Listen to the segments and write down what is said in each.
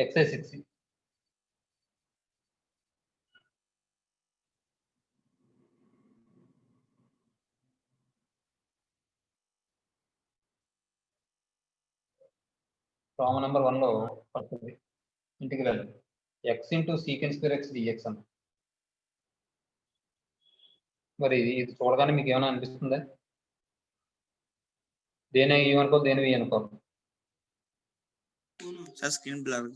exercise 6. Problem number 1 లో పడుతుంది integral x into secant square x dx అన్న. మరి ఇది చూడగానే మీకు ఏమైనా అనిపిస్తుందా? దేని u అనుకోవాలి, దేని v అనుకోవాలి? Sir screen blur.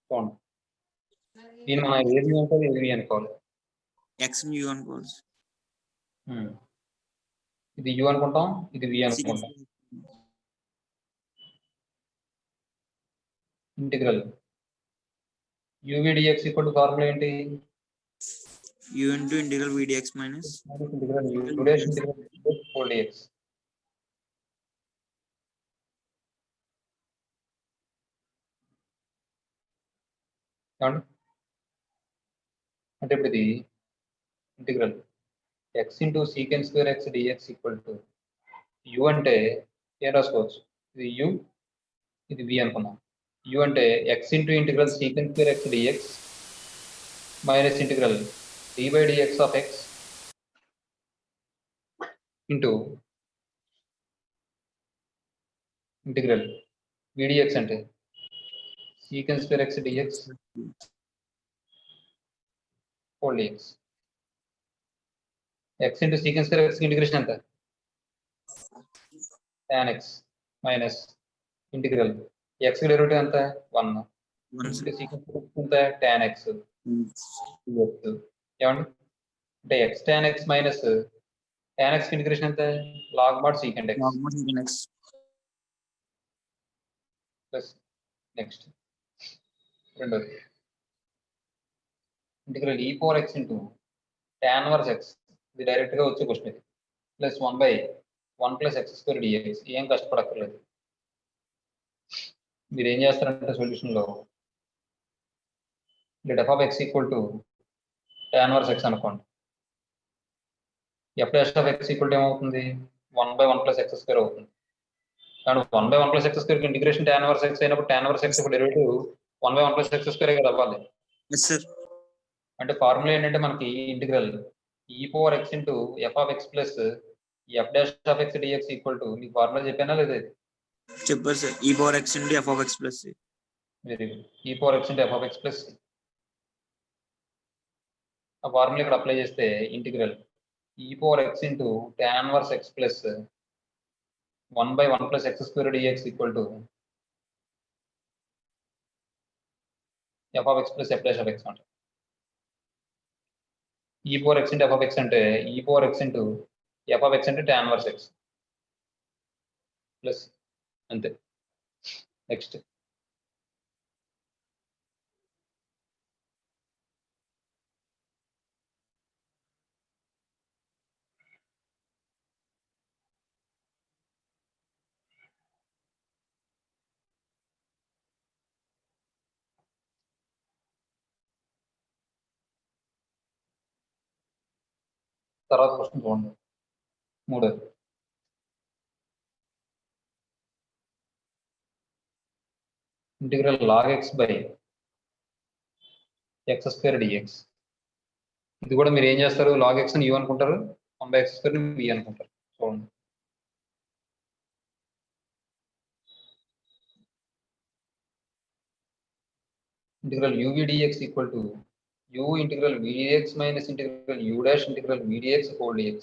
చూడండి, దీన్ని మనం ఏది అనుకోవాలి, ఏది v అనుకోవాలి? ఎక్స్ యూ అనుకోవాలి. ఇది u అనుకుంటాం, ఇది v అనుకుంటాం. Integral uv dx equal to formula ఏంటి? u into integral v dx minus integral u dash integral whole dx. అంటే ఇప్పుడు ఇది integral x into secant square x dx equal to u అంటే ఏం రాసుకోవచ్చు? ఇది u, ఇది v అనుకున్నాం. u అంటే x into integral secant square x dx minus integral d by dx of x into integral v dx అంటే secant square x dx whole dx. x into secant square x integration ఎంత? tan x minus integral x derivative ఎంత? 1 into secant ఎంత? tan x ఏమండి? అంటే x tan x minus tan x integration ఎంత? log mod secant x plus next రెండోది integral e power x into tan inverse x, ఇది direct గా వచ్చే question ఇది, plus 1/1 plus x square dx. ఏం కష్టపడక్కర్లేదు. మీరు ఏం చేస్తారంటే సొల్యూషన్ లో f of x equal to tan inverse x అనుకోండి. f dash of x equal to ఏమవుతుంది? 1/1 ప్లస్ x స్క్వేర్ అవుతుంది. కానీ 1/1 plus x square integration tan inverse x అయినప్పుడు tan ఇన్వర్స్ x ఇప్పుడు డెరివేటివ్ 1/1 ప్లస్ x స్క్వేర్ కదా అవ్వాలి. అంటే formula ఏంటంటే మనకి integral e power x into f of x plus f dash of x dx equal to, మీకు formula చెప్పానా లేదా? చెప్పారు sir. e power x into f of x plus very good. e power x into f of x plus ఆ formula ఇక్కడ apply చేస్తే integral e power x into tan inverse x plus 1/1 plus x square dx equal to f of x plus f dash of x అంటే e power x into f of x అంటే e power x into f of x అంటే tan inverse x plus అంతే. Next తర్వాత question చూడండి, మూడోది. Integral log x by x square dx. ఇది కూడా మీరు ఏం చేస్తారు? log x ని u అనుకుంటారు, 1/x స్క్వేర్ ని v అనుకుంటారు. చూడండి, integral uv dx equal to u integral v dx minus integral u dash integral v dx whole dx.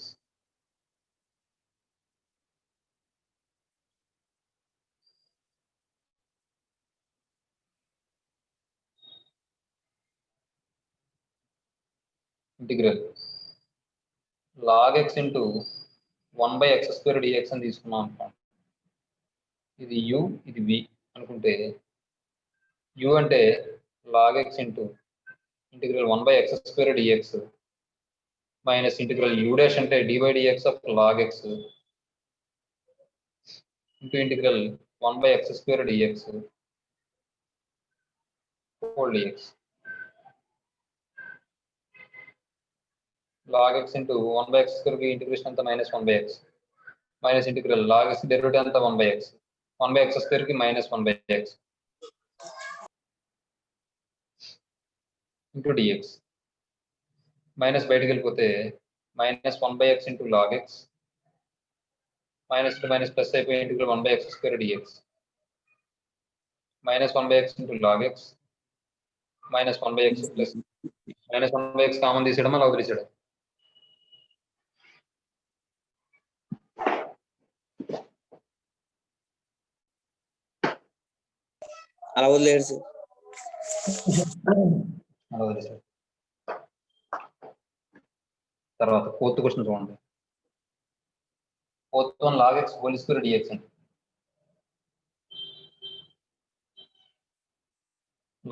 Integral log x into 1/x square dx అని తీసుకున్నాం అనుకోండి. ఇది u, ఇది v అనుకుంటే u అంటే log x into integral 1/x square dx minus integral u dash అంటే d by dx of log x into integral 1/x square dx whole dx. log x into 1 by x square కి integration అంతా minus 1 by x minus integral log x derivative అంతా 1 by x 1 by x square కి minus 1 by x into dx minus బయటకు వెళ్ళిపోతే minus 1 by x into log x minus to minus plus అయిపోయి integral 1 by x square dx minus 1 by x into log x minus 1 by x plus minus 1 by x common తీసేయడం అలా వదిలేసాడు. అలా వదిలేడు sir. అలా వదిలేసాడు. తర్వాత fourth question చూడండి. Fourth one log x whole square dx అండి.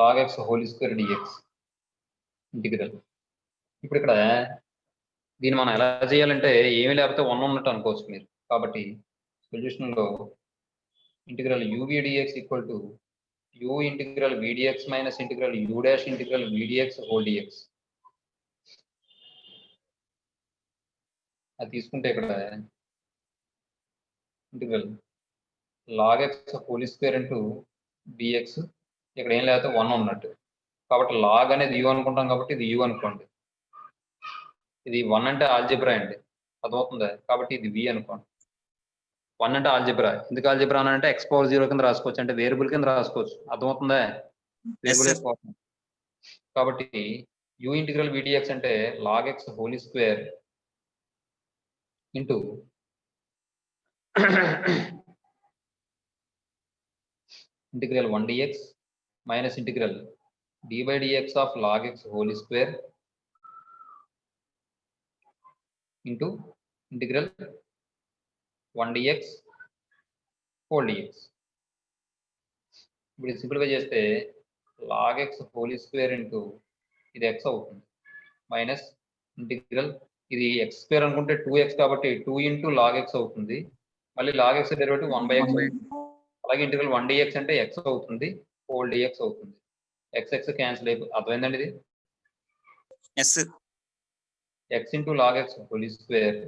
log x whole square dx integral. ఇప్పుడు ఇక్కడ దీన్ని మనం ఎలా చేయాలంటే ఏమీ లేకపోతే 1 ఉన్నట్టు అనుకోవచ్చు మీరు. కాబట్టి సొల్యూషన్ లో integral uv dx equal to u integral vdx minus integral u dash integral vdx whole dx. అది తీసుకుంటే ఇక్కడ integral log x whole square into dx ఇక్కడ ఏం లేకపోతే 1 ఉన్నట్టు. కాబట్టి log అనేది u అనుకుంటాం కాబట్టి ఇది u అనుకోండి. ఇది 1 అంటే ఆల్జిబ్రా అండి, అర్థమవుతుందా? కాబట్టి ఇది v అనుకోండి. 1 అంటే ఆల్జిబ్రా. ఎందుకు ఆల్జిబ్రా అంటే x పవర్ 0 కింద రాసుకోవచ్చు, అంటే వేరియబుల్ కింద రాసుకోవచ్చు, అర్థమవుతుందా? వేరియబుల్ కాబట్టి u ఇంటిగ్రల్ vdx అంటే log x whole square into integral 1 dx minus integral d by dx of log x whole square into integral 1 dx whole dx. ఇప్పుడు సింప్లిఫై చేస్తే log x whole square into ఇది x అవుతుంది minus integral ఇది x square అనుకుంటే 2x కాబట్టి 2 into log x అవుతుంది. మళ్ళీ log x derivative 1 by x అవుతుంది. అలాగే ఇంటిగ్రల్ 1 dx అంటే x అవుతుంది హోల్ dx అవుతుంది. x క్యాన్సిల్ అయిపోతుంది. అర్థమైందండి ఇది? x into log x whole square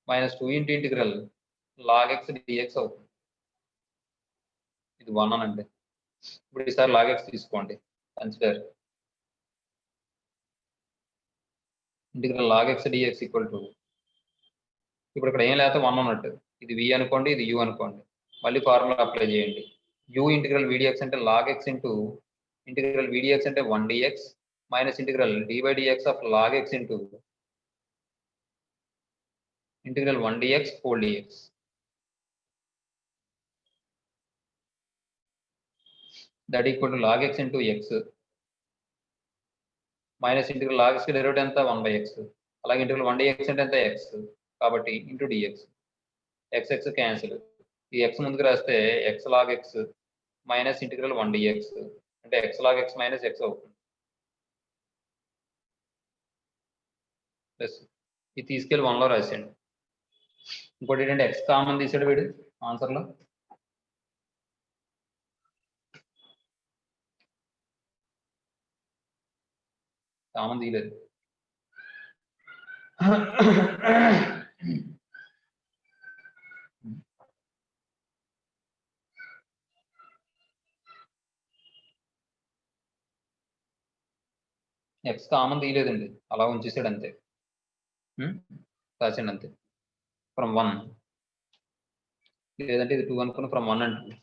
minus 2 into integral log x dx అవుతుంది. ఇది 1 అనండి. ఇప్పుడు ఈసారి log x తీసుకోండి, consider integral log x dx equal to ఇప్పుడు ఇక్కడ ఏం లేకపోతే 1 ఉన్నట్టు, ఇది v అనుకోండి, ఇది u అనుకోండి. మళ్ళీ ఫార్ములా అప్లై చేయండి. u ఇంటిగ్రల్ vdx అంటే log x into integral vdx అంటే 1 dx minus integral d by dx of log x into integral 1 dx whole dx. That equal to log x into x minus integral log x derivative ఎంత 1 by x. అలాగే integral 1 dx అంటే ఎంత x కాబట్టి into dx. x cancel. ఈ x ముందుకు రాస్తే x log x minus integral 1 dx అంటే x log x minus x అవుతుంది. ప్లస్ ఇది తీసుకెళ్ళి 1లో రాసేయండి. ఇంకోటి ఏంటంటే x కామన్ తీసాడు వీడు ఆన్సర్లో. కామన్ తీయలేదు. x కామన్ తీయలేదండి, అలా ఉంచేసాడు అంతే. రాసిండి అంతే. ఫ్రమ్ 1 లేదంటే ఇది 2 అనుకుని ఫ్రమ్ 1 అంటే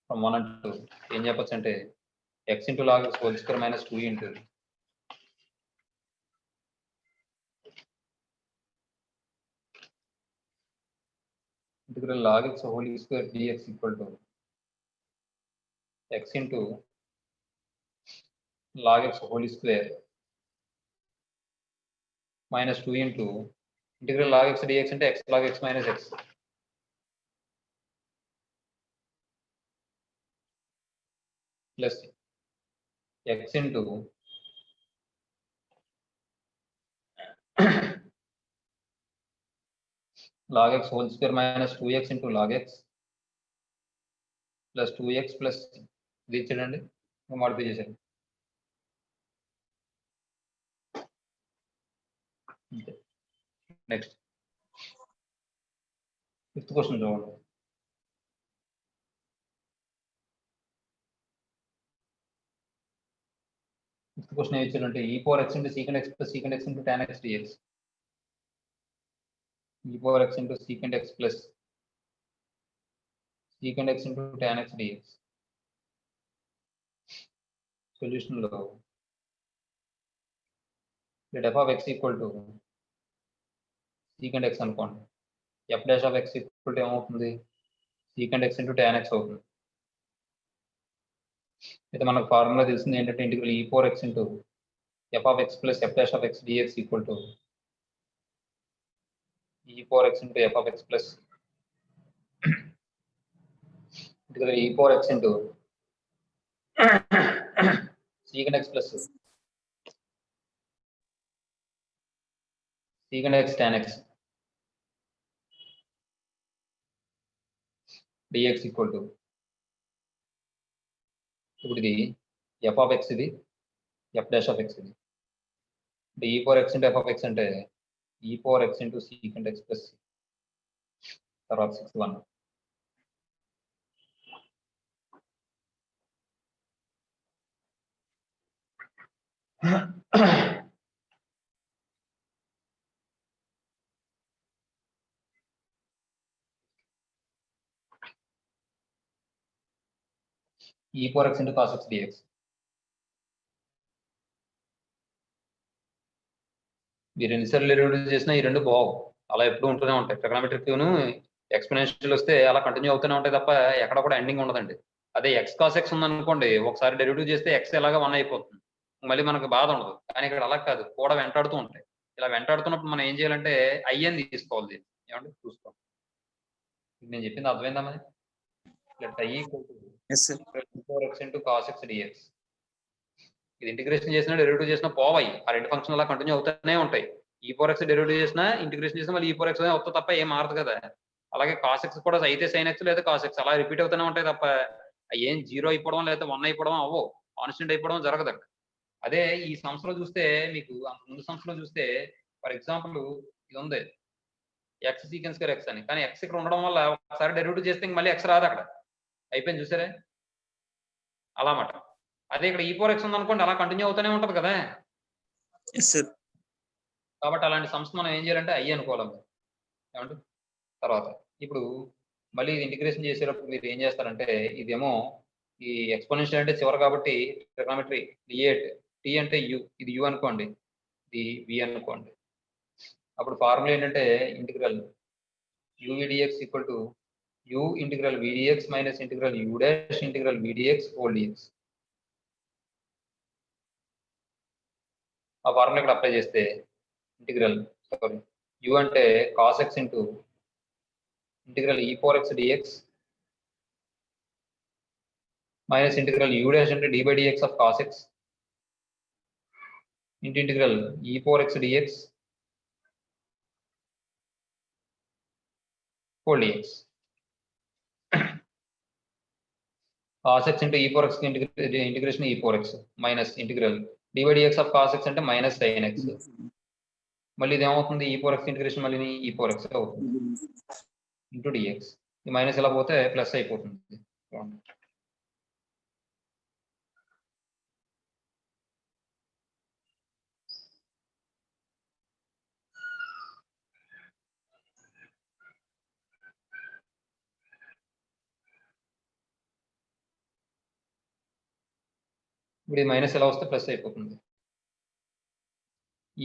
ఫ్రమ్ 1 అంటూ ఏం చెప్పచ్చు అంటే x into log x whole square minus 2 into integral log x whole square dx equal to x into log x whole square minus 2 into integral log x dx అంటే x log x minus x plus x into log x whole square minus 2x into log x plus 2x plus ఇది ఇచ్చాడండి modify చేశారు. Next 5th question చూడండి. Fifth question ఏం ఇచ్చారంటే e power x into secant x plus secant x into tan x dx. e power x into secant x plus secant x into tan x dx. Solution లో let f of x equal to secant x అనుకోండి. f dash of x equal to ఏమవుతుంది? secant x into tan x అవుతుంది. అయితే మనకు formula తెలిసింది ఏంటంటే integral e power x into f of x plus f dash of x dx equal to e power x into f of x plus integral e power x into secant x plus secant x tan x dx equal to ఇప్పుడు ఇది f of x ఇది f dash of x ఇది e power x into f of x అంటే e power x into secant x plus తర్వాత 6 1 e power x into cos x dx. మీరు ఎన్నిసార్లు derivative చేసినా ఈ రెండు బాగు అలా ఎప్పుడు ఉంటూనే ఉంటాయి. ట్రిగనోమెట్రిక్ను ఎక్స్పోనెన్షియల్ వస్తే అలా కంటిన్యూ అవుతూనే ఉంటాయి తప్ప ఎక్కడ కూడా ఎండింగ్ ఉండదండి. అదే ఎక్స్ కాస్ ఎక్స్ ఉందనుకోండి, ఒకసారి డెరివేటివ్ చేస్తే ఎక్స్ ఎలాగా 1 అయిపోతుంది, మళ్ళీ మనకు బాధ ఉండదు. కానీ ఇక్కడ అలా కాదు, కూడా వెంటాడుతూ ఉంటాయి. ఇలా వెంటాడుతున్నప్పుడు మనం ఏం చేయాలంటే ఐ అని తీసుకోవాలి. ఏమంటే చూసుకోండి, నేను చెప్పింది అర్థమైందా మరి? ఇది ఇంటిగ్రేషన్ చేసినా డెరివేటివ్ చేసినా పోవాయి, ఆ రెండు ఫంక్షన్ అలా కంటిన్యూ అవుతూనే ఉంటాయి. ఈ ఫోర్ ఎక్స్ డెరివేటివ్ చేసినా ఇంటిగ్రేషన్ చేసినా మళ్ళీ ఈ ఫోర్ ఎక్స్ అవుతా తప్ప ఏం మారదు కదా. అలాగే కాస్ ఎక్స్ కూడా అయితే సైన్ ఎక్స్ లేదా కాస్ ఎక్స్ అలా రిపీట్ అవుతూనే ఉంటాయి తప్ప ఏం 0 అయిపోవడం లేదా 1 అయిపోవడం అవ్వవు, కాన్స్టెంట్ అయిపోవడం జరగదు అక్కడ. అదే ఈ సంస్థలో చూస్తే మీకు ముందు సంస్థలో చూస్తే ఫర్ ఎగ్జాంపుల్ ఇది ఉంది ఎక్స్ సీకెన్స్ స్క్వేర్ ఎక్స్ అని, కానీ ఎక్స్ ఇక్కడ ఉండడం వల్ల ఒకసారి డెరివేటివ్ చేస్తే మళ్ళీ ఎక్స్ రాదు, అక్కడ అయిపోయింది. చూసారే అలా మాట. అదే ఇక్కడ ఈ ఫోర్ ఎక్స్ ఉందనుకోండి అలా కంటిన్యూ అవుతూనే ఉంటది కదా. కాబట్టి అలాంటి సంస్థ మనం ఏం చేయాలంటే ఐ అనుకోవాలి. ఏమంటే తర్వాత ఇప్పుడు మళ్ళీ ఇంటిగ్రేషన్ చేసేటప్పుడు మీరు ఏం చేస్తారంటే ఇదేమో ఈ ఎక్స్పోనెన్షియల్ అంటే చివరి కాబట్టి ట్రిగనోమెట్రీ డిఏట్ టీ అంటే యు, ఇది యు అనుకోండి, ఇది వి అనుకోండి. అప్పుడు ఫార్ములా ఏంటంటే integral u v dx equal to u integral v dx minus integral u dash integral v dx whole dx. ఆ ఫార్ములా ఇక్కడ అప్లై చేస్తే ఇంటిగ్రల్ యు అంటే cos x into integral e four x dx minus integral u dash అంటే d by dx of cos x into integral e four x dx whole dx. cos x into e power x integration e power x minus integral dy dx of cos x అంటే minus sin x. మళ్ళీ ఇది ఏమవుతుంది, e power x integration మళ్ళీ e power x అవుతుంది into dx. ఈ minus ఇలా పోతే plus అయిపోతుంది. ఇప్పుడు ఈ మైనస్ ఎలా వస్తే ప్లస్ అయిపోతుంది.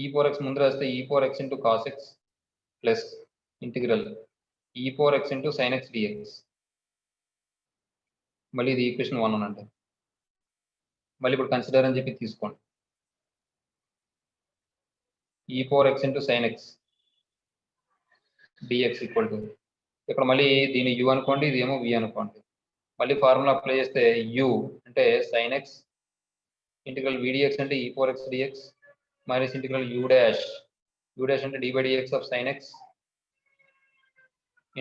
ఈ పవర్ ఎక్స్ ముందు రాస్తే e power x into cos x plus integral e power x into sine x dx. మళ్ళీ ఇది ఈక్వేషన్ 1 అనండి. మళ్ళీ ఇప్పుడు కన్సిడర్ అని చెప్పి తీసుకోండి. E power x into sine x dx equal to ఇక్కడ మళ్ళీ దీని యు అనుకోండి, ఇది ఏమో వి అనుకోండి. మళ్ళీ ఫార్ములా అప్లై చేస్తే యు అంటే సైన్ ఎక్స్ ఇంటిగ్రల్ విడిఎక్స్ అంటే e four x dx minus integral u dash అంటే d by dx of sine x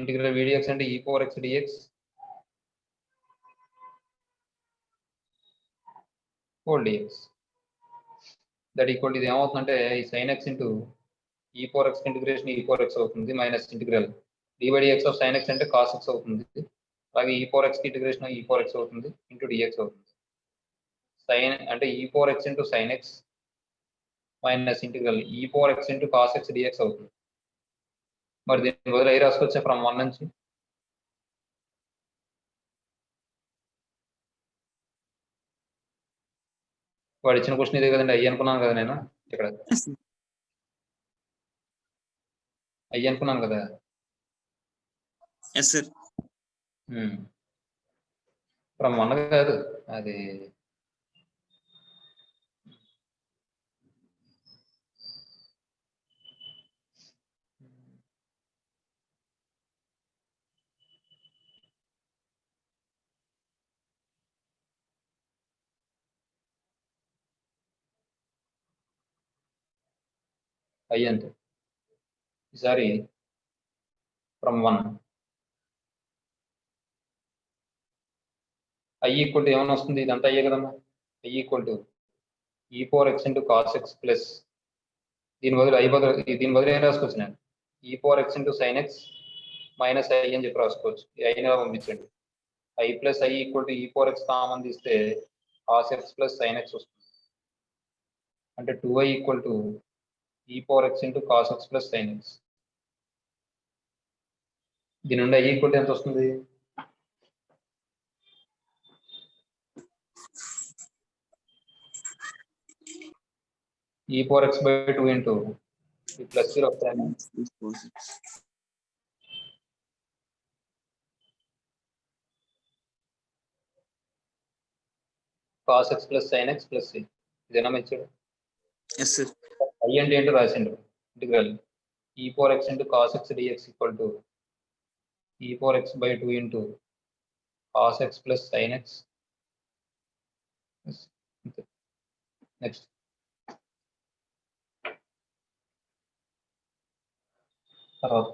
integral v dx అంటే e four x dx whole dx that equal ఇది ఏమవుతుందంటే ఈ sine x into e four x integration e four x అవుతుంది minus integral d by dx of sine x అంటే cos x అవుతుంది అలాగే e four x integration e four x అవుతుంది into dx అవుతుంది sine అంటే e four x into sine x minus integral e four x into cos x dx అవుతుంది మరి దీని బదులు ఏ రాసుకోవచ్చా ఫ్రమ్ 1 నుంచి వాడు ఇచ్చిన క్వశ్చన్ ఇదే కదండి అయ్యి అనుకున్నాను కదా నేను ఇక్కడ అయ్యి అనుకున్నాను కదా ఎస్ సార్ ఫ్రమ్ 1 కాదు అది అయ్యి అంతే ఈసారి ఫ్రమ్ 1 ఐ ఈక్వల్ టు ఏమైనా వస్తుంది ఇదంతా అయ్యే కదమ్మా I equal to e four x into cos x plus దీని బదులు దీని బదులు ఏం రాసుకోవచ్చు నేను ఈ four x into sine x minus I అని చెప్పి రాసుకోవచ్చు ఈ ఐని పంపించండి I plus I equal to e four X common తీస్తే cos x plus sine X వస్తుంది అంటే 2i equal to e four x into cos x plus sine X దీని నుండి ఐ ఈక్వల్ టు ఎంత వస్తుంది e four x by 2 into e plus 0 వస్తాయి cos x plus sine x plus c ఇదేనా మెచ్చాడు yes sir I అంటే ఏంటో రాసిండు integral e four x into cos x dx equal to e four x by 2 into cos x plus sine x next తర్వాత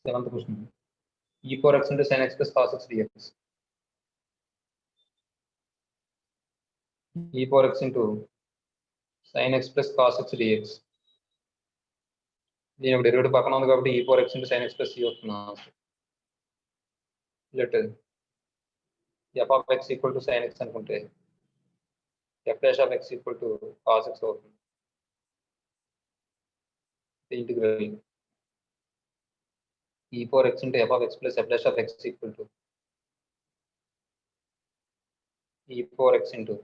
seventh question e four x into sine x plus cos x dx e four x into sine x plus cos x dx దీని ఇప్పుడు derivative పక్కన ఉంది కాబట్టి e four x into sine x plus C వస్తున్నా let f of x equal to sine X అనుకుంటే f dash of x equal to cos x అవుతుంది integral e four x into f of x plus f dash of x equal to e four x into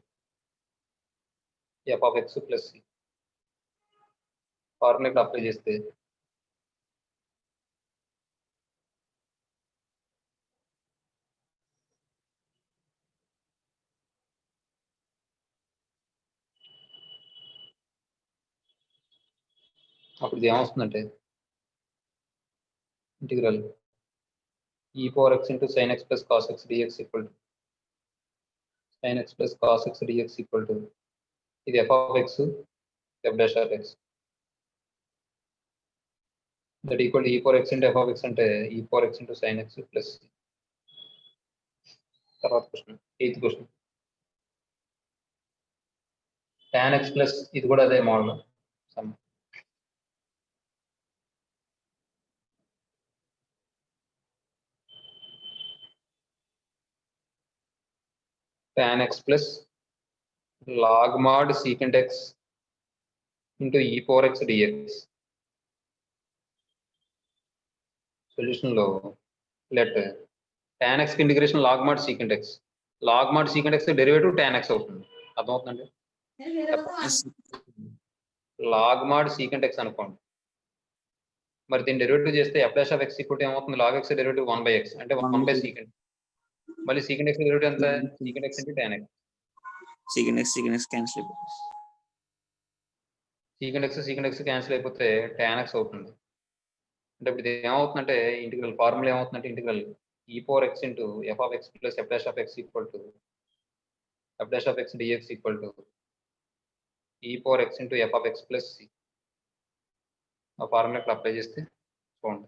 f of x plus C formula apply చేస్తే అప్పుడు ఇది ఏమొస్తుందంటే integral e four x into sine x plus cos x dx equal to sine x plus cos x dx equal to ఇది f of x f dash of x that equal to e four x into f of x అంటే e four x into sine x plus తర్వాత question 8th question tan x plus ఇది కూడా అదే model sum tan x plus log mod secant x into e power x dx solution లో let tan x కి integration log mod secant x derivative tan x అవుతుంది అర్థమవుతుందండి log mod secant x అనుకోండి మరి దీని డెరివేటివ్ చేస్తే f dash of x equal to ఏమవుతుంది log x derivative 1/x అంటే 1 secant మళ్ళీ secant x డెరివేటివ్ ఎంత secant x into tan x secant x cancel secant x cancel అయిపోతే tan x అవుతుంది అంటే ఇప్పుడు ఇది ఏమవుతుందంటే ఇంటిగ్రల్ ఫార్ములా ఏమవుతుందంటే integral e four x into f of x plus f dash of x equal to f dash of x dx equal to e four x into f of x plus C ఆ formula ఇక్కడ apply చేస్తే చూడండి.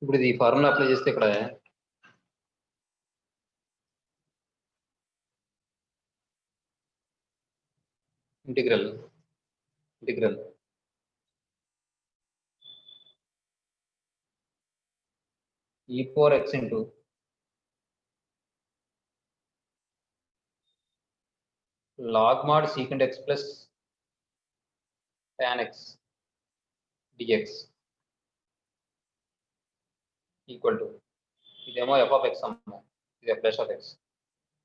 ఇప్పుడు ఇది formula apply చేస్తే ఇక్కడ integral e power x into log mod secant x plus tan x dx equal to ఇదేమో f of x అమ్మ, ఇది f of x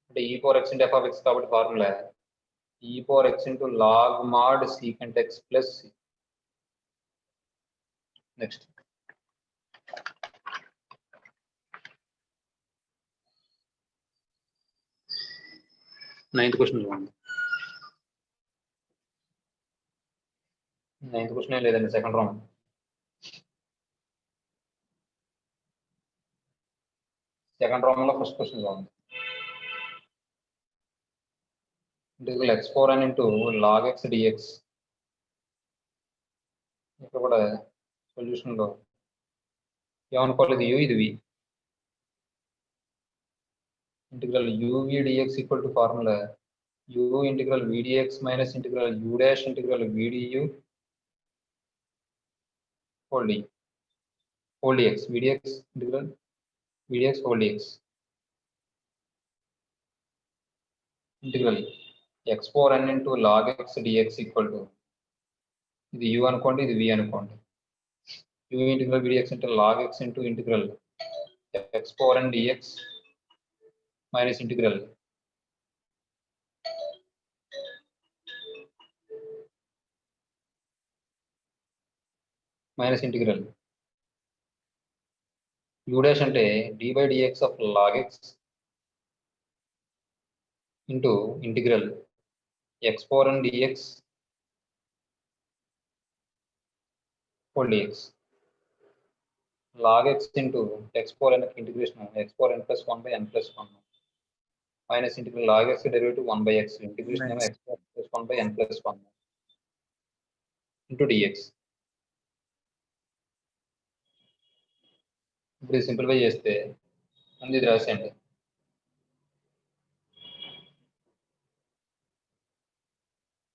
అంటే e power x into f of x కాబట్టి formula e power x into log mod secant x plus c. Next ninth question చూడండి. Ninth question ఏం లేదండి, second round. Second round లో first question చూడండి. Integral x power n into log x dx. ఇక్కడ కూడా solution లో ఏమనుకోవాలి, ఇది u ఇది v. Integral uv dx equal to formula u integral v dx minus integral u dash integral v du whole dx v dx integral v dx whole dx integral x power n into log x dx equal to ఇది u అనుకోండి, ఇది v అనుకోండి. u integral v dx అంటే log x into integral x power n dx minus integral u dash అంటే d by dx of log x into integral x power n dx whole dx log x into x power n integration x power n plus 1 by n plus 1 minus integral log x derivative 1 by x integration ఏమో x plus 1 by n plus 1 into dx. ఇప్పుడు simplify చేస్తే ముందు ఇది రాసేయండి.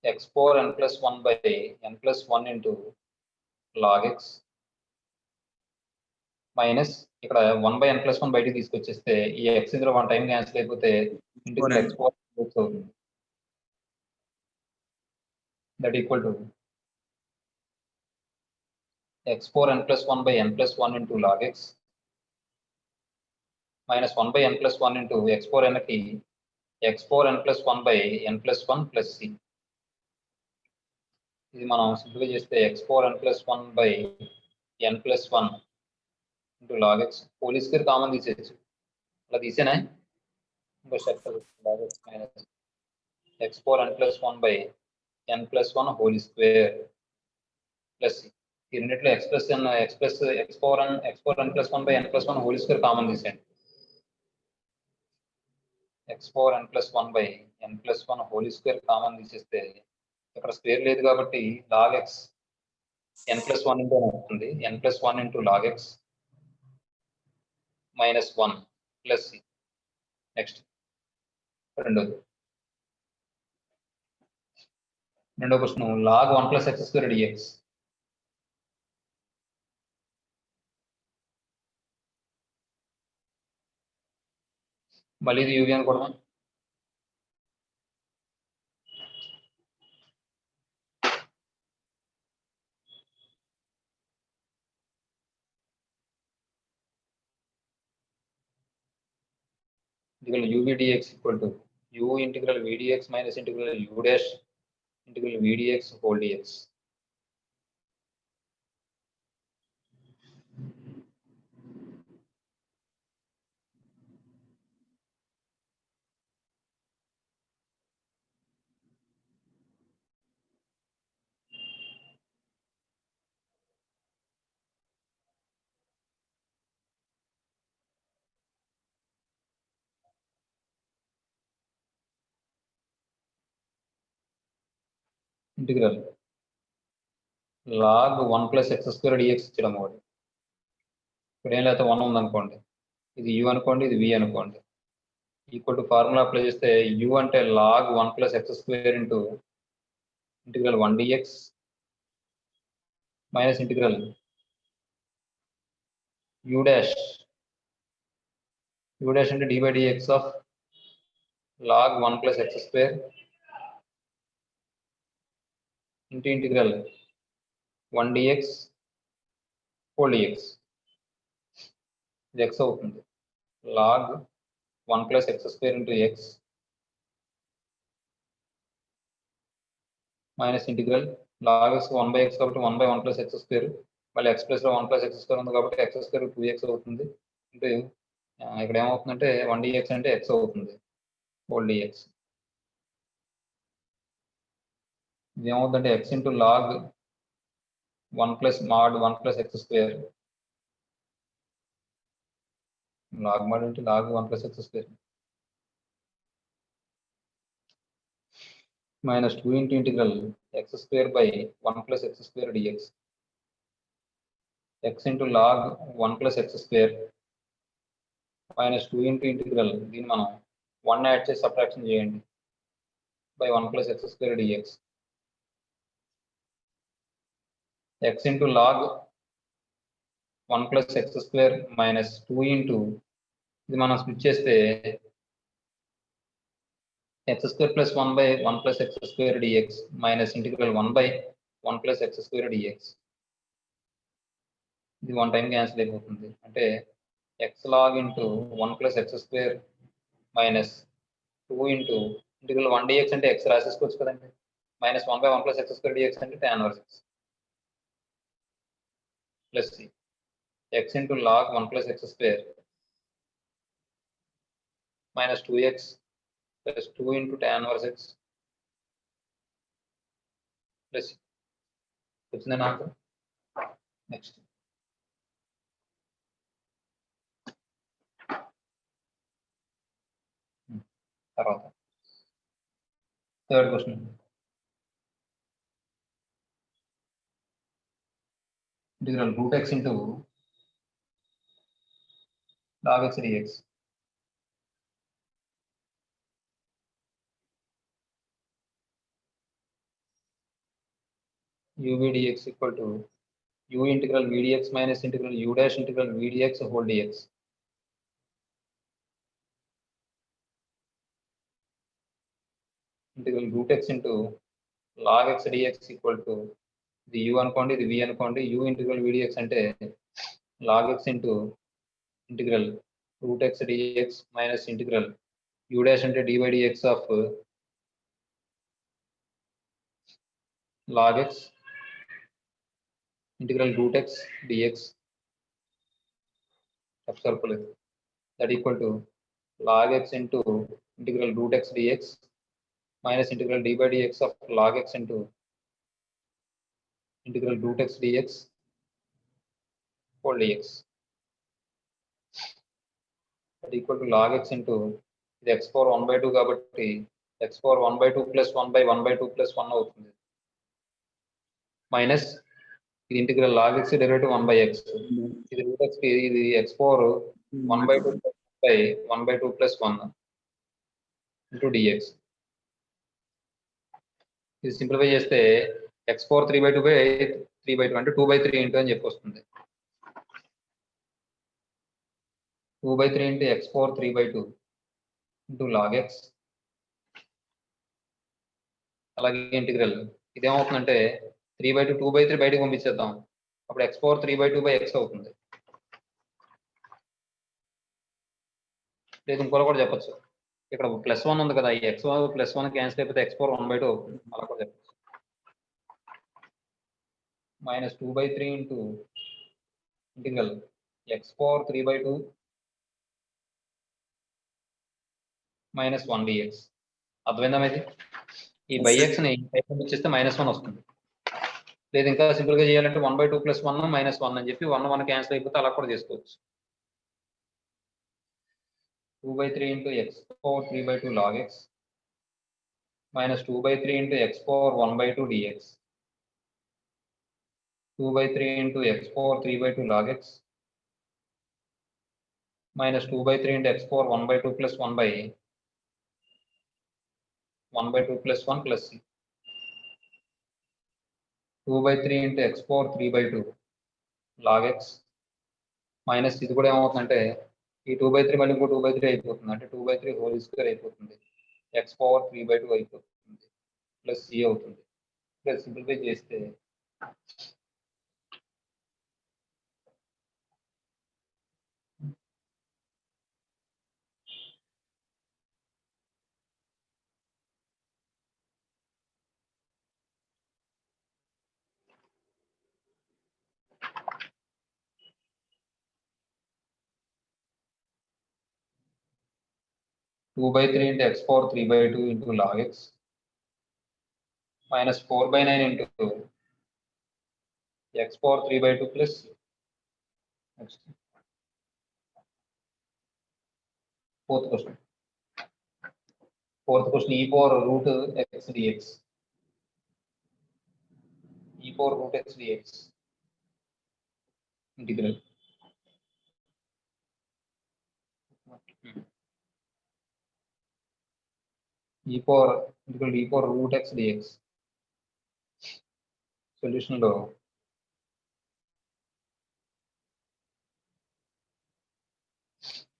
x power n plus 1 by n plus 1 into log x minus ఇక్కడ 1 by n plus 1 బయటికి తీసుకొచ్చేస్తే ఈ x ఇందులో 1 time cancel అయిపోతే ఇంటిగ్రల్ x power x అవుతుంది. That equal to x power n plus 1 by n plus 1 into log x minus 1 by n plus 1 into x power n కి x power n plus 1 by n plus 1 plus c. ఇది మనం simplify చేస్తే x power n plus 1 by n plus 1 into log x whole square common తీసేయచ్చు. అలా తీసేనా ఇంకో step log x minus x power n plus 1 by n plus 1 whole square plus c. ఈ రెండిట్లో x plus n x power n plus 1 by n plus 1 whole square common తీసేయండి. x power n plus 1 by n plus 1 whole square common తీసేస్తే ఇక్కడ square లేదు కాబట్టి log x n plus 1 into అవుతుంది. n plus 1 into log x minus 1 plus c. Next రెండో question log 1 plus x square dx. మళ్ళీ ఇది uv అనుకోవడం. Integral uv dx equal to u integral v dx minus integral u dash integral v dx whole dx. Integral log 1 + x² dx ఇచ్చడం ఒకటి. ఇక్కడ ఏం లేకపోతే 1 ఉందనుకోండి, ఇది u అనుకోండి, ఇది v అనుకోండి. ఈక్వల్ టు ఫార్ములా అప్లై చేస్తే u అంటే log 1 + x² into integral 1 dx minus integral u dash అంటే d/dx of log 1 + x² into integral 1 dx whole dx. ఇది x అవుతుంది. log 1 + x² into x minus integral log x 1/x కాబట్టి 1/1 + x², మళ్ళీ x ప్లస్లో 1 + x² ఉంది కాబట్టి x² 2x అవుతుంది. అంటే ఇక్కడ ఏమవుతుందంటే 1 dx అంటే x అవుతుంది, హోల్ dx. ఇది ఏమవుతుందంటే x into log 1 + mod 1 + x², log mod into log 1 + x² minus 2 into integral x² by 1 + x² dx, x into log 1 + x² minus 2 into integral, దీన్ని మనం 1 యాడ్ చేసి సబ్ట్రాక్షన్ చేయండి, by 1 + x² dx, x into log 1 + x² minus 2 into, ఇది మనం split చేస్తే x² + 1/1 + x² dx minus integral 1/1 + x² dx. ఇది 1 time cancel అయిపోతుంది. అంటే x log into 1 + x² minus 2 into integral 1 dx అంటే x రాసేసుకోవచ్చు కదండి, minus 1/1 + x² dx అంటే tan 1x plus c, x into log 1 + x² minus 2x plus 2 into tan 1x plus c. వచ్చిందా నాకు? Next తర్వాత third question. Integral √x into log x dx. uv dx equal to u integral v dx minus integral u dash integral v dx whole dx. Integral √x into log x dx equal to, ఇది u అనుకోండి, ఇది v అనుకోండి, u integral v dx అంటే log x into integral √x dx minus integral u dash అంటే d/dx of log x integral √x dx circle, that equal to log x into integral √x dx minus integral d/dx of log x into integral √x dx whole dx, that equal to log x into, ఇది x power 1/2 కాబట్టి x power 1/2 plus 1/1/2 plus 1 అవుతుంది, minus ఇది integral log x derivative 1/x, ఇది √x, ఇది x power 1/2 by 1/2 plus 1 into dx. ఇది simplify చేస్తే x power 3/2 by 3/2 అంటే 2/3 into అని చెప్పి వస్తుంది. 2/3 into x power 3/2 into log x, అలాగే ఇంటిగ్రల్ ఇదేమవుతుందంటే 3/2 2/3 బయటకు పంపించేద్దాం, అప్పుడు x power 3/2 by x అవుతుంది. లేదు ఇంకోలా కూడా చెప్పచ్చు, ఇక్కడ +1 ఉంది కదా, ఈ x +1 క్యాన్సిల్ అయిపోతే x power 1/2 అవుతుంది, అలా కూడా చెప్పచ్చు. minus 2/3 into integral x power 3/2 minus 1 dx. అర్థమైందా ఇది? ఈ బై ఎక్స్ ని పంపించేస్తే -1 వస్తుంది. లేదు ఇంకా సింపుల్ గా చేయాలంటే 1/2 + 1 -1 అని చెప్పి 1 1 క్యాన్సిల్ అయిపోతే అలా కూడా చేసుకోవచ్చు. 2/3 into x power 3/2 log x minus 2 by 3 into x power 1 by 2 dx. 2 by 3 into x power 3 by 2 log x minus 2 by 3 into x power 1 by 2 plus 1 by 1 by 2 plus 1 plus c. 2 by 3 into x power 3 by 2 log x minus ఇది కూడా ఏమవుతుందంటే ఈ 2 by 3 మళ్ళీ ఇంకో 2 by 3 అయిపోతుంది, అంటే 2 by 3 whole square అయిపోతుంది, x power 3 by 2 అయిపోతుంది ప్లస్ c అవుతుంది. ప్లస్ సింప్లిఫై చేస్తే 2 by 3 into x power 3 by 2 into log x minus 4 by 9 into x power 3 by 2 plus next. Fourth question e power root x dx. E power root x dx integral. E power integral e power root x dx. Solution లో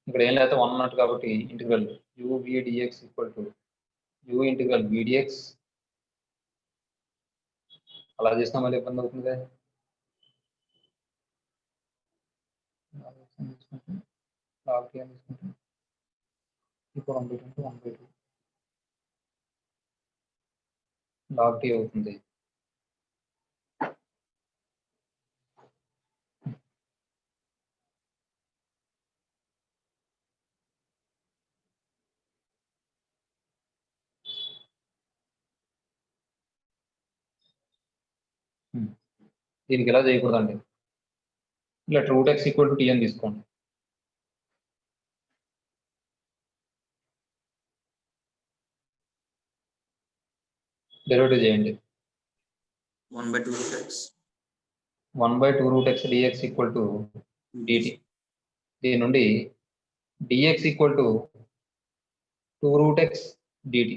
ఇక్కడ ఏం లేదా 1 ఉన్నట్టు కాబట్టి integral u v dx equal to u integral v dx. అలా చేసినా మళ్ళీ ఇబ్బంది అవుతుంది. log t అవుతుంది. దీనికి ఎలా చేయకూడదండి, ఇలా root x equal to t అని తీసుకోండి. డెరివేటివ్ చేయండి. 1 by 2 root x. 1 by 2 root x dx equal to dt. దీని నుండి dx equal to 2 root x dt.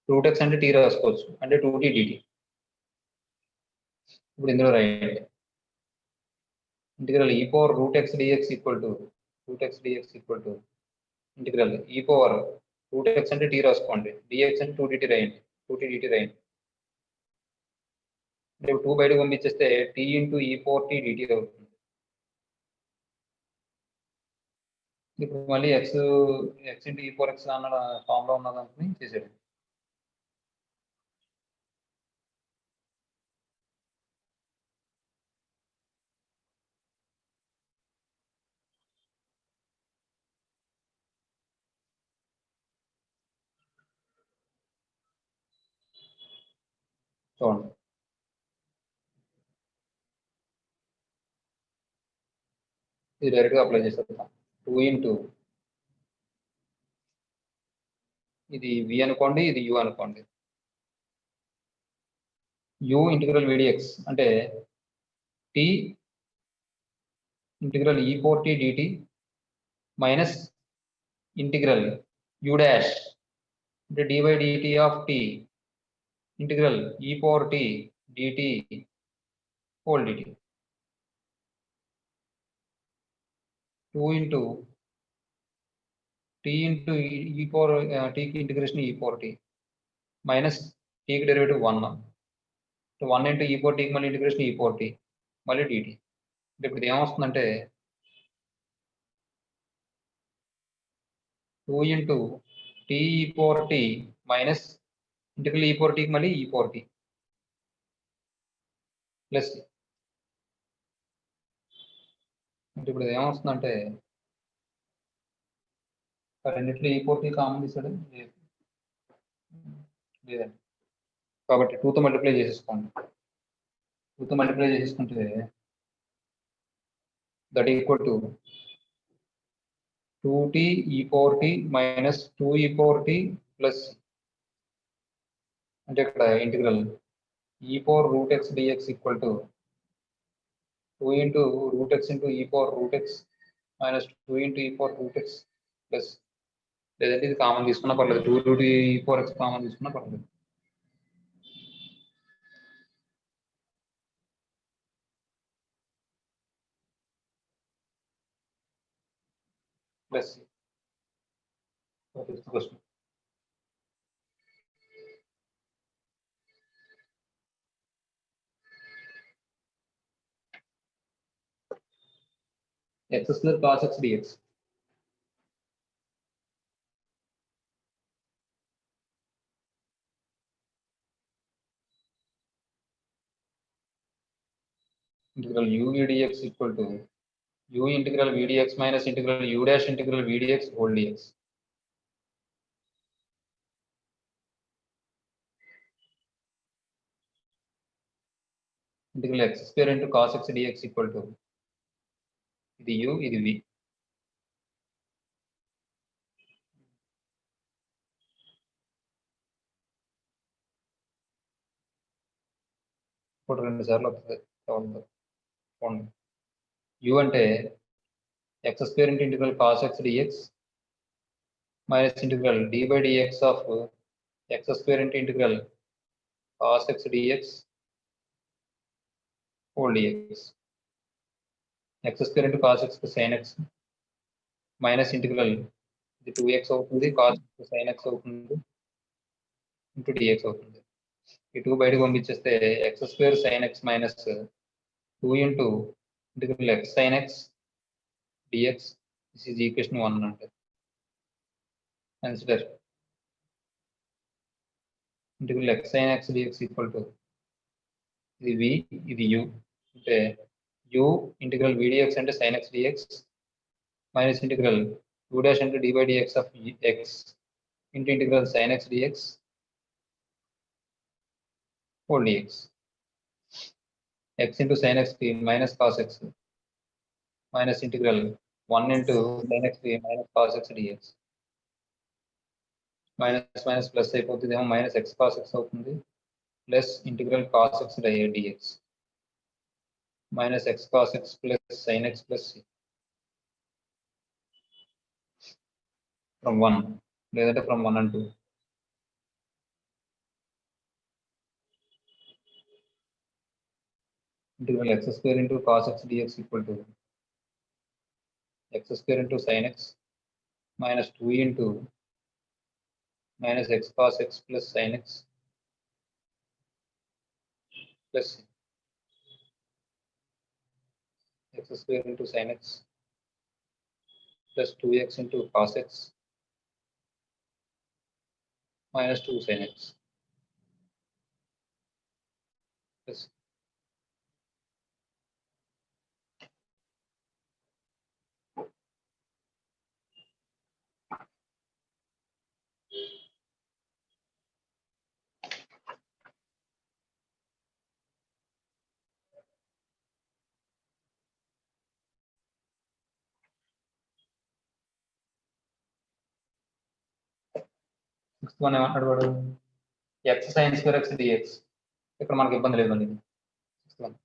Root x అంటే టీ రాసుకోవచ్చు, అంటే 2t dt. ఇప్పుడు ఇందులో రాయండి integral e power root x dx equal to integral e power root x అంటే tea రాసుకోండి, dx అంటే 2t రాయండి, 2t dt రాయండి. ఇప్పుడు 2 బయటకు పంపించేస్తే t into e power t dt అవుతుంది. ఇప్పుడు మళ్ళీ x into e power x అన్న ఫామ్ లో ఉన్నదాన్ని చేసేది. చూడండి ఇది డైరెక్ట్గా అప్లై చేసేద్దాం. 2 ఇంటూ ఇది v అనుకోండి, ఇది u అనుకోండి. u ఇంటిగ్రల్ vdx అంటే t integral e power t dt minus integral u dash అంటే dy dt of t integral e power t dt whole dt. 2 into t into e power t కి integration e power t minus t కి derivative 1. 1 into e power t కి మళ్ళీ integration e power t మళ్ళీ dt. ఇప్పుడు ఇది ఏమొస్తుందంటే 2 into t e power t minus integral e power t కి మళ్ళీ e పవర్ t ప్లస్. అంటే ఇప్పుడు ఇది ఏమొస్తుందంటే రెండిట్లో ఈ పవర్ టీ కామన్ తీసాడు లేదండి, కాబట్టి 2తో మల్టిప్లై చేసేసుకోండి. 2తో మల్టిప్లై చేసేసుకుంటే that equal to 2t e power t minus 2 e power t plus అంటే ఇక్కడ integral e power root x dx equal to 2 into root x into e power root x minus 2 into e power root x plus లేదంటే ఇది common తీసుకున్నా పర్లేదు 2 root e power x common తీసుకున్నా పర్లేదు plus fifth question x square cos x dx integral u v dx equal to u integral v dx minus integral u dash integral v dx whole dx. Integral x square into cos x dx equal to ఇది u ఇది v. ఇప్పుడు రెండు సార్లు వస్తుంది u అంటే x square into integral cos x dx minus integral d by dx of x square into integral cos x dx whole dx. x square into cos x sin x minus integral ఇది 2x అవుతుంది cos sin x అవుతుంది into dx అవుతుంది. ఈ 2 బయటకు పంపించేస్తే x square sin x minus 2 into integral x sin x dx. This is equation 1 అంటే consider integral x sin x dx equal to ఇది v ఇది u అంటే u integral v dx అంటే sin x dx minus integral u dash into d by dx of x into integral sin x dx whole dx. X into sin x minus cos x minus integral 1 into sin x minus cos x dx. Minus minus plus అయిపోతుంది ఏమో minus x cos x అవుతుంది plus integral cos x dx minus x cos x plus sin x plus c from 1 లేదంటే from 1 and 2. Integral x square into cos x dx equal to x square into sin x minus 2 into minus x cos x plus sin x plus x square into sin x plus 2x into cos x minus 2 sin x plus sixth one ఏమంటాడు వాడు x sin square x dx ఇక్కడ మనకి ఇబ్బంది లేదండి sixth one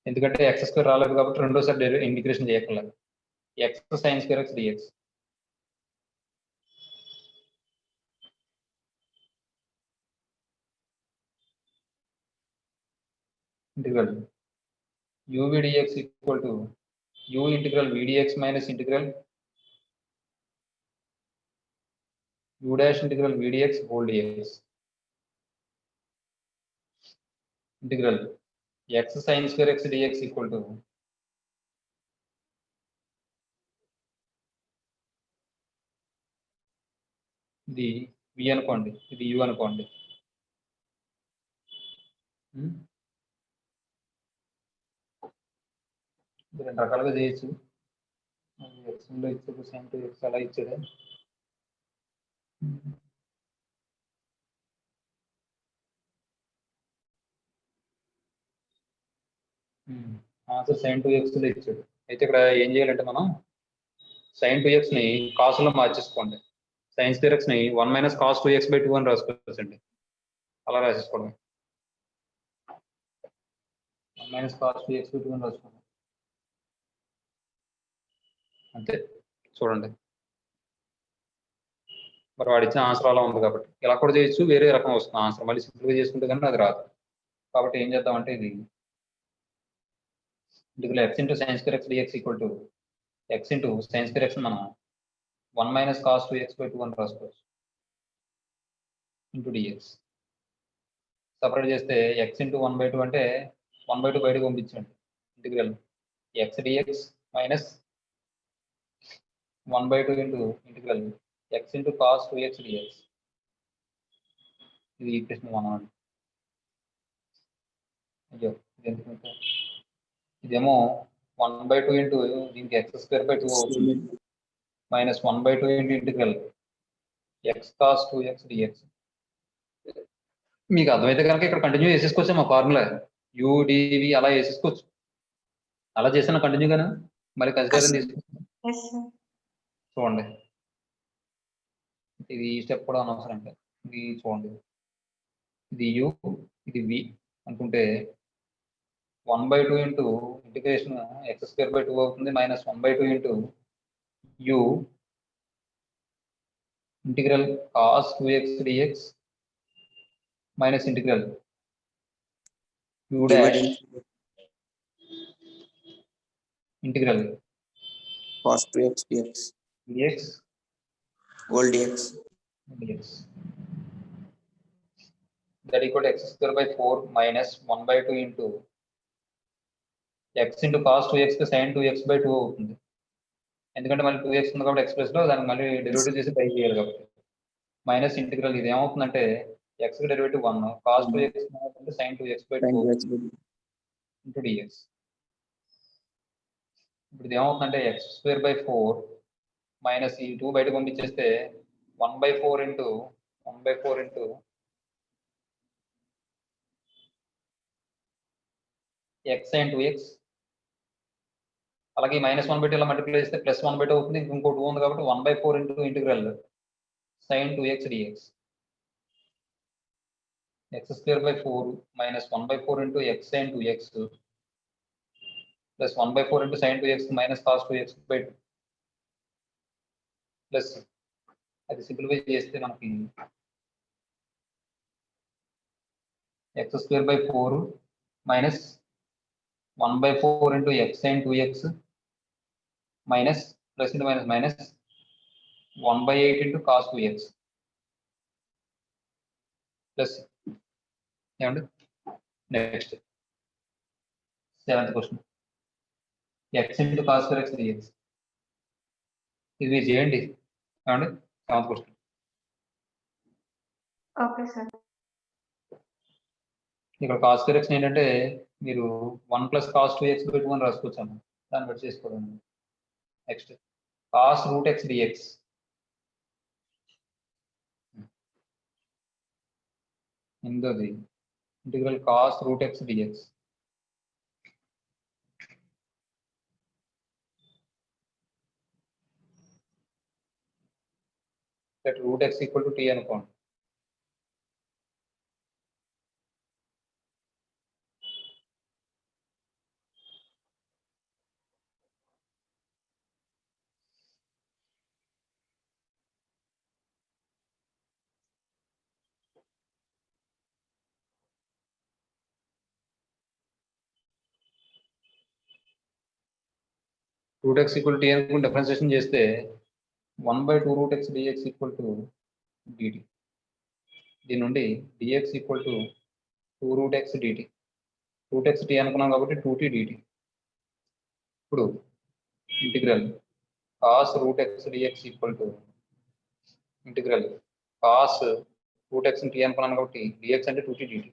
ఎందుకంటే x square రాలేదు కాబట్టి రెండోసారి ఇంటిగ్రేషన్ చేయక్కర్లేదు x sin square x dx integral u v dx equal to u integral v dx minus integral u dash integral v dx whole dx. Integral x sin square x dx equal to ఇది v అనుకోండి ఇది u అనుకోండి రెండు రకాలుగా చేయొచ్చు x లో ఇచ్చాడు sin to x అలా ఇచ్చాడు ఆన్సర్ sin to x లో ఇచ్చాడు అయితే ఇక్కడ ఏం చేయాలంటే మనం sin to x ని cos లో మార్చేసుకోండి sin square x ని 1 minus cos 2x by 2 అని రాసుకోవచ్చండి అలా రాసేసుకోవడం. 1 - cos 2x పెట్టుకొని రాసుకోండి. అంతే. చూడండి. మరి వాడు ఇచ్చిన ఆన్సర్ అలా ఉంది కాబట్టి ఇలా కూడా చేయొచ్చు, వేరే రకం వస్తుంది ఆన్సర్. మళ్ళీ సింపుల్గా చేసుకుంటే కానీ అది రాదు. కాబట్టి ఏం చేద్దామంటే ఇది integral x into sine square x dx equal to x into sine square x మనం 1 - cos 2x/2 అని రాసుకోవచ్చు ఇంటూ డిఎక్స్. సపరేట్ చేస్తే x ఇంటూ 1/2 అంటే 1/2 బయటకు పంపించండి. Integral x dx minus 1/2 into integral x into cos 2x dx. ఇది equation 1 అండి. అయ్యో ఇది ఎందుకు ఇదేమో 1/2 ఇంటూ దీనికి x²/2 అవుతుంది minus 1/2 into integral x cos 2x dx. మీకు అర్థమైతే కనుక ఇక్కడ కంటిన్యూ చేసేసుకోవచ్చు మా ఫార్ములా యూడివి అలా వేసేసుకోవచ్చు. అలా చేసిన కంటిన్యూగానే మరి కన్సిడర్ తీసుకుంటాం. చూడండి ఇది ఈ స్టెప్ కూడా అనవసరం అంటే ఇది చూడండి, ఇది యు ఇది వి అనుకుంటే 1/2 ఇంటూ ఇంటిగ్రేషన్ x²/2 అవుతుంది minus 1/2 into you integral cos 2x dx minus integral u dash integral cos 2x dx whole dx that equal to x²/4 minus 1/2 into x into cos 2x sin 2x/2 అవుతుంది. ఎందుకంటే మళ్ళీ 2x ఉంది కాబట్టి express లో దానికి మళ్ళీ derivative చేసి పై చేయాలి కాబట్టి మైనస్ ఇంటిగ్రల్ ఇది ఏమవుతుందంటే x కి డెరివేటివ్ 1 cos 2x అంటే sin 2x/2 into dx. ఇప్పుడు ఇది ఏమవుతుందంటే x²/4 మైనస్ ఈ 2 బయట పంపించేస్తే 1/4 ఇంటూ x sin 2x అలాగే మైనస్ 1/2 ఇలా మల్టిప్లై చేస్తే ప్లస్ 1/2 అవుతుంది. ఇంకో 2 ఉంది కాబట్టి 1/4 into integral sin 2x dx. x²/4 minus 1/4 into x sin 2x plus 1/4 into sin 2x minus cos 2x/2 plus అది సింప్లిఫై చేస్తే మనకి x²/4 minus 1/4 into x sin 2x minus plus into minus minus 1/8 into cos 2x plus ఏమండి next 7th question x into cos 2x dx. ఇది చేయండి ఏమండి 7th question. Okay sir. ఇక్కడ cos 2x ఏంటంటే మీరు 1 + cos 2x పెట్టుకొని రాసుకోవచ్చాము, దాన్ని బట్టి చేసుకోవడం. Next cos √x dx. ఇందుది integral cos √x dx. That √x equal to t అనుకోండి. √x ఈక్వల్ టీ అనుకుని డిఫరెన్షియేషన్ చేస్తే 1/2 √x dx equal to dt. దీని నుండి dx equal to 2 √x dt. √x t అనుకున్నాం కాబట్టి 2t dt. ఇప్పుడు integral cos √x dx equal to integral cos √x t అనుకున్నాను కాబట్టి dx అంటే 2t dt.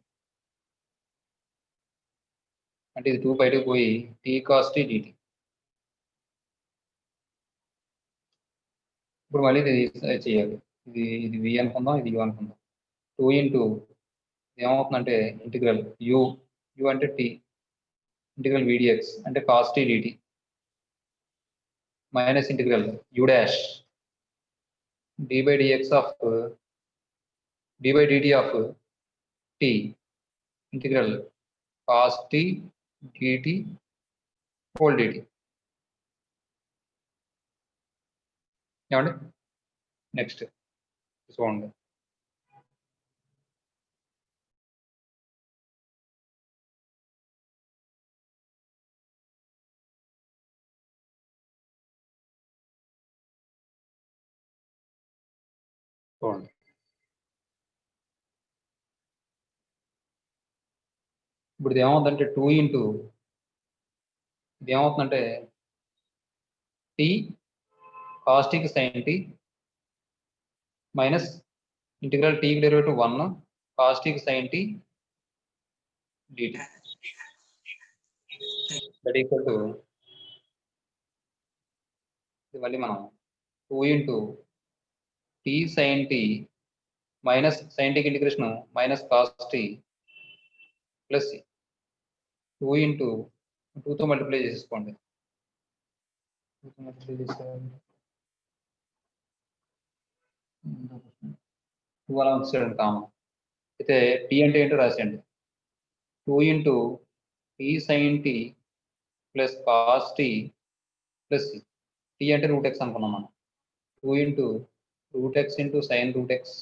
అంటే ఇది 2 బయటకు పోయి t cos t dt. ఇప్పుడు మళ్ళీ ఇది చేయాలి. ఇది v అనుకుందాం, ఇది u అనుకుందాం. 2 ఇంటూ ఏమవుతుందంటే ఇంటిగ్రల్ u అంటే t ఇంటిగ్రల్ vdx అంటే cos t dt minus integral u dash d by dt of t integral cos t dt whole dt. ఏమండి నెక్స్ట్ చూడండి. చూడండి ఇప్పుడు ఇది ఏమవుతుందంటే 2 ఇంటూ ఇది ఏమవుతుందంటే టీ కాస్ టీకి సైన్ టీ మైనస్ ఇంటిగ్రల్ టీకి డెరివేటివ్ 1 కాస్ టీకి sine t dt that equal to ఇది మళ్ళీ మనం 2 into t sine t minus sine టీకి integration minus cos t plus 2 into 2తో మల్టిప్లై చేసుకోండి. 2తో మల్టిప్లై చేసేయాలి 2 అలా వచ్చేయండి కామన్. అయితే టీ అంటే ఏంటో రాసేయండి. 2 into t sine t plus cos t plus t అంటే రూట్ ఎక్స్ అనుకున్నాం మనం. 2 into root x into sine root x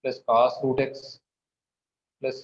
plus cos root x plus